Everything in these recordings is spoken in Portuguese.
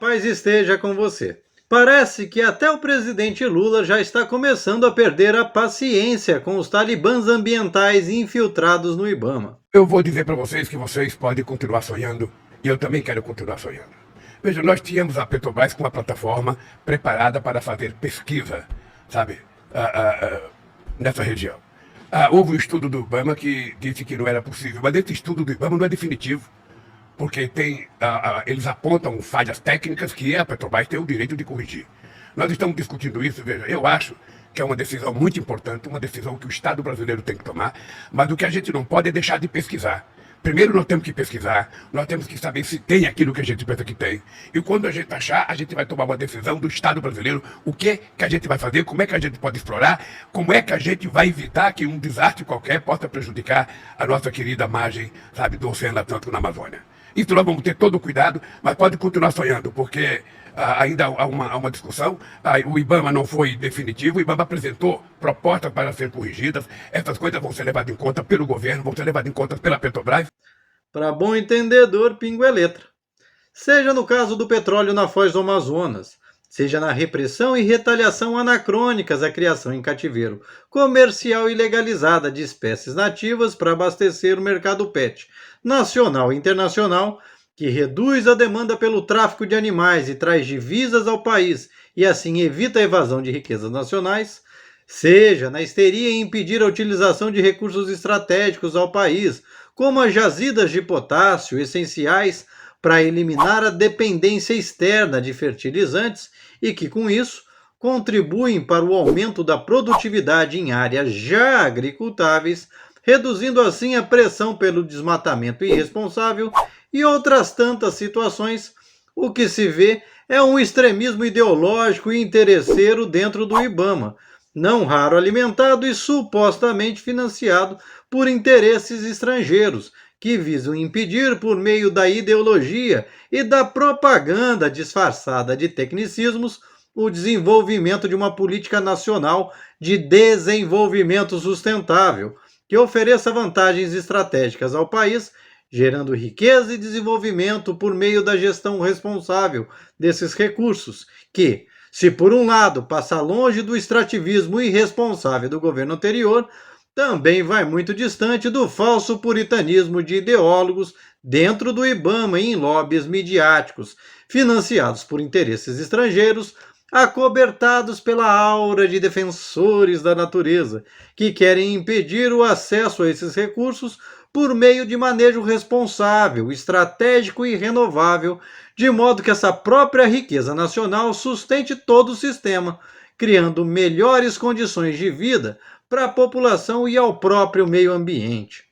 Paz esteja com você. Parece que até o presidente Lula já está começando a perder a paciência com os talibãs ambientais infiltrados no Ibama. Eu vou dizer para vocês que vocês podem continuar sonhando, e eu também quero continuar sonhando. Veja, nós tínhamos a Petrobras com uma plataforma preparada para fazer pesquisa, sabe, nessa região. Houve um estudo do Ibama que disse que não era possível, mas esse estudo do Ibama não é definitivo, porque eles apontam falhas técnicas que a Petrobras tem o direito de corrigir. Nós estamos discutindo isso, veja, eu acho que é uma decisão muito importante, uma decisão que o Estado brasileiro tem que tomar, mas o que a gente não pode é deixar de pesquisar. Primeiro nós temos que pesquisar, nós temos que saber se tem aquilo que a gente pensa que tem. E quando a gente achar, a gente vai tomar uma decisão do Estado brasileiro, o que a gente vai fazer, como é que a gente pode explorar, como é que a gente vai evitar que um desastre qualquer possa prejudicar a nossa querida margem, sabe, do Oceano Atlântico na Amazônia. Isso nós vamos ter todo o cuidado, mas pode continuar sonhando, porque ainda há uma discussão. O Ibama não foi definitivo, o Ibama apresentou propostas para serem corrigidas. Essas coisas vão ser levadas em conta pelo governo, vão ser levadas em conta pela Petrobras. Para bom entendedor, pingo é letra. Seja no caso do petróleo na foz do Amazonas, seja na repressão e retaliação anacrônicas à criação em cativeiro comercial e legalizada de espécies nativas para abastecer o mercado PET, nacional e internacional, que reduz a demanda pelo tráfico de animais e traz divisas ao país e assim evita a evasão de riquezas nacionais, seja na histeria em impedir a utilização de recursos estratégicos ao país, como as jazidas de potássio essenciais para eliminar a dependência externa de fertilizantes e que, com isso, contribuem para o aumento da produtividade em áreas já agricultáveis, reduzindo assim a pressão pelo desmatamento irresponsável e outras tantas situações. O que se vê é um extremismo ideológico e interesseiro dentro do Ibama, não raro alimentado e supostamente financiado por interesses estrangeiros, que visam impedir, por meio da ideologia e da propaganda disfarçada de tecnicismos, o desenvolvimento de uma política nacional de desenvolvimento sustentável, que ofereça vantagens estratégicas ao país, gerando riqueza e desenvolvimento por meio da gestão responsável desses recursos, que, se por um lado passa longe do extrativismo irresponsável do governo anterior, também vai muito distante do falso puritanismo de ideólogos dentro do Ibama e em lobbies midiáticos, financiados por interesses estrangeiros, acobertados pela aura de defensores da natureza, que querem impedir o acesso a esses recursos por meio de manejo responsável, estratégico e renovável, de modo que essa própria riqueza nacional sustente todo o sistema, criando melhores condições de vida para a população e ao próprio meio ambiente.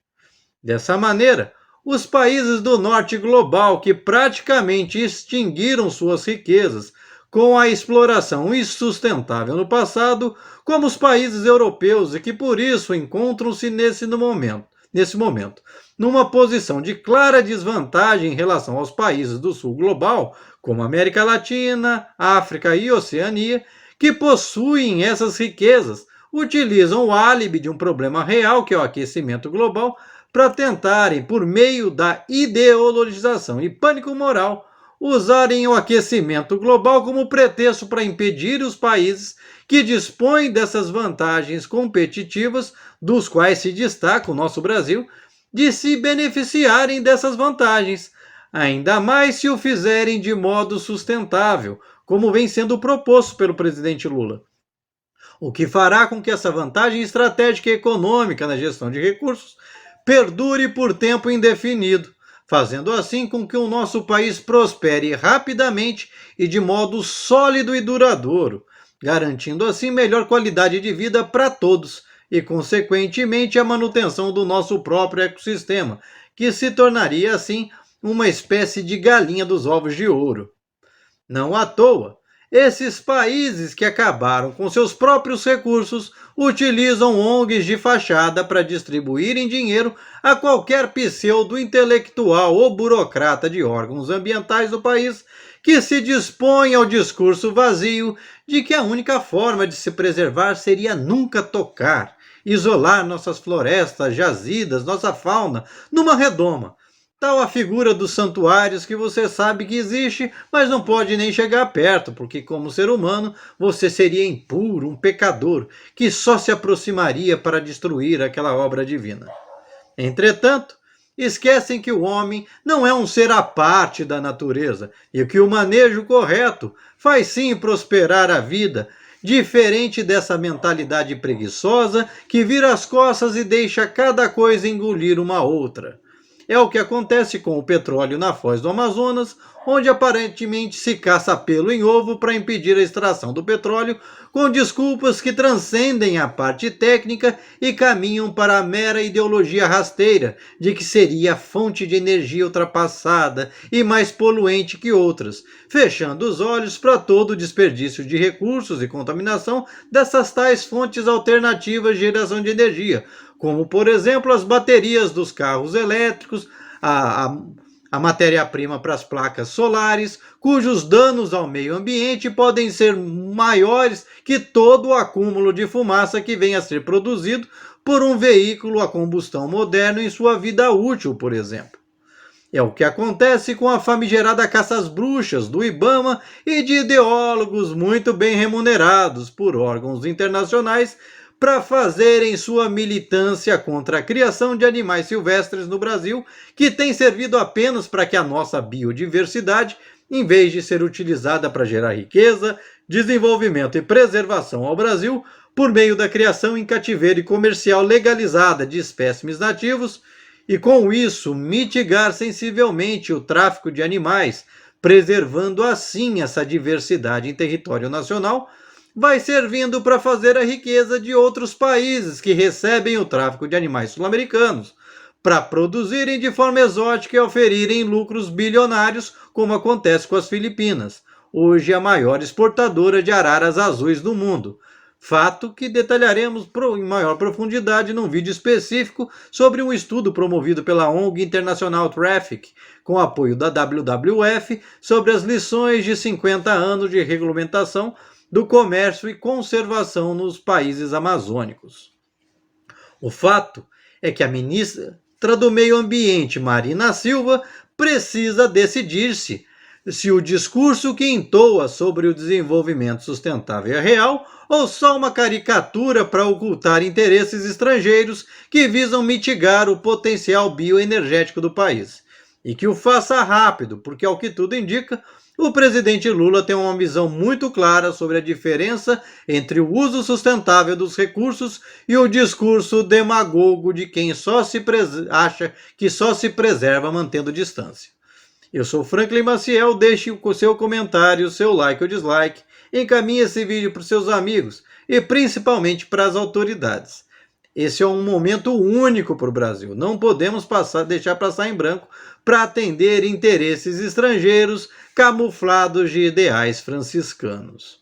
Dessa maneira, os países do norte global que praticamente extinguiram suas riquezas com a exploração insustentável no passado, como os países europeus e que por isso encontram-se nesse momento, numa posição de clara desvantagem em relação aos países do sul global, como América Latina, África e Oceania, que possuem essas riquezas, utilizam o álibi de um problema real, que é o aquecimento global, para tentarem, por meio da ideologização e pânico moral, usarem o aquecimento global como pretexto para impedir os países que dispõem dessas vantagens competitivas, dos quais se destaca o nosso Brasil, de se beneficiarem dessas vantagens, ainda mais se o fizerem de modo sustentável, como vem sendo proposto pelo presidente Lula. O que fará com que essa vantagem estratégica e econômica na gestão de recursos perdure por tempo indefinido, fazendo assim com que o nosso país prospere rapidamente e de modo sólido e duradouro, garantindo assim melhor qualidade de vida para todos e, consequentemente, a manutenção do nosso próprio ecossistema, que se tornaria assim uma espécie de galinha dos ovos de ouro. Não à toa, esses países que acabaram com seus próprios recursos utilizam ONGs de fachada para distribuírem dinheiro a qualquer pseudo-intelectual ou burocrata de órgãos ambientais do país que se dispõe ao discurso vazio de que a única forma de se preservar seria nunca tocar, isolar nossas florestas, jazidas, nossa fauna, numa redoma, Tal a figura dos santuários que você sabe que existe, mas não pode nem chegar perto, porque como ser humano você seria impuro, um pecador, que só se aproximaria para destruir aquela obra divina. Entretanto, esquecem que o homem não é um ser à parte da natureza e que o manejo correto faz sim prosperar a vida, diferente dessa mentalidade preguiçosa que vira as costas e deixa cada coisa engolir uma outra. É o que acontece com o petróleo na foz do Amazonas, onde aparentemente se caça pelo em ovo para impedir a extração do petróleo, com desculpas que transcendem a parte técnica e caminham para a mera ideologia rasteira de que seria fonte de energia ultrapassada e mais poluente que outras, fechando os olhos para todo o desperdício de recursos e contaminação dessas tais fontes alternativas de geração de energia, como, por exemplo, as baterias dos carros elétricos, a matéria-prima para as placas solares, cujos danos ao meio ambiente podem ser maiores que todo o acúmulo de fumaça que venha a ser produzido por um veículo a combustão moderno em sua vida útil, por exemplo. É o que acontece com a famigerada caça às bruxas do IBAMA e de ideólogos muito bem remunerados por órgãos internacionais para fazerem sua militância contra a criação de animais silvestres no Brasil, que tem servido apenas para que a nossa biodiversidade, em vez de ser utilizada para gerar riqueza, desenvolvimento e preservação ao Brasil, por meio da criação em cativeiro e comercial legalizada de espécimes nativos, e com isso mitigar sensivelmente o tráfico de animais, preservando assim essa diversidade em território nacional, vai servindo para fazer a riqueza de outros países que recebem o tráfico de animais sul-americanos, para produzirem de forma exótica e oferirem lucros bilionários, como acontece com as Filipinas, hoje a maior exportadora de araras azuis do mundo. Fato que detalharemos em maior profundidade num vídeo específico sobre um estudo promovido pela ONG International Traffic, com apoio da WWF, sobre as lições de 50 anos de regulamentação do comércio e conservação nos países amazônicos. O fato é que a ministra do Meio Ambiente, Marina Silva, precisa decidir-se se o discurso que entoa sobre o desenvolvimento sustentável é real ou só uma caricatura para ocultar interesses estrangeiros que visam mitigar o potencial bioenergético do país. E que o faça rápido, porque, ao que tudo indica, o presidente Lula tem uma visão muito clara sobre a diferença entre o uso sustentável dos recursos e o discurso demagogo de quem acha que só se preserva mantendo distância. Eu sou Franklin Maciel, deixe o seu comentário, seu like ou dislike, encaminhe esse vídeo para os seus amigos e principalmente para as autoridades. Esse é um momento único para o Brasil, não podemos deixar passar em branco para atender interesses estrangeiros camuflados de ideais franciscanos.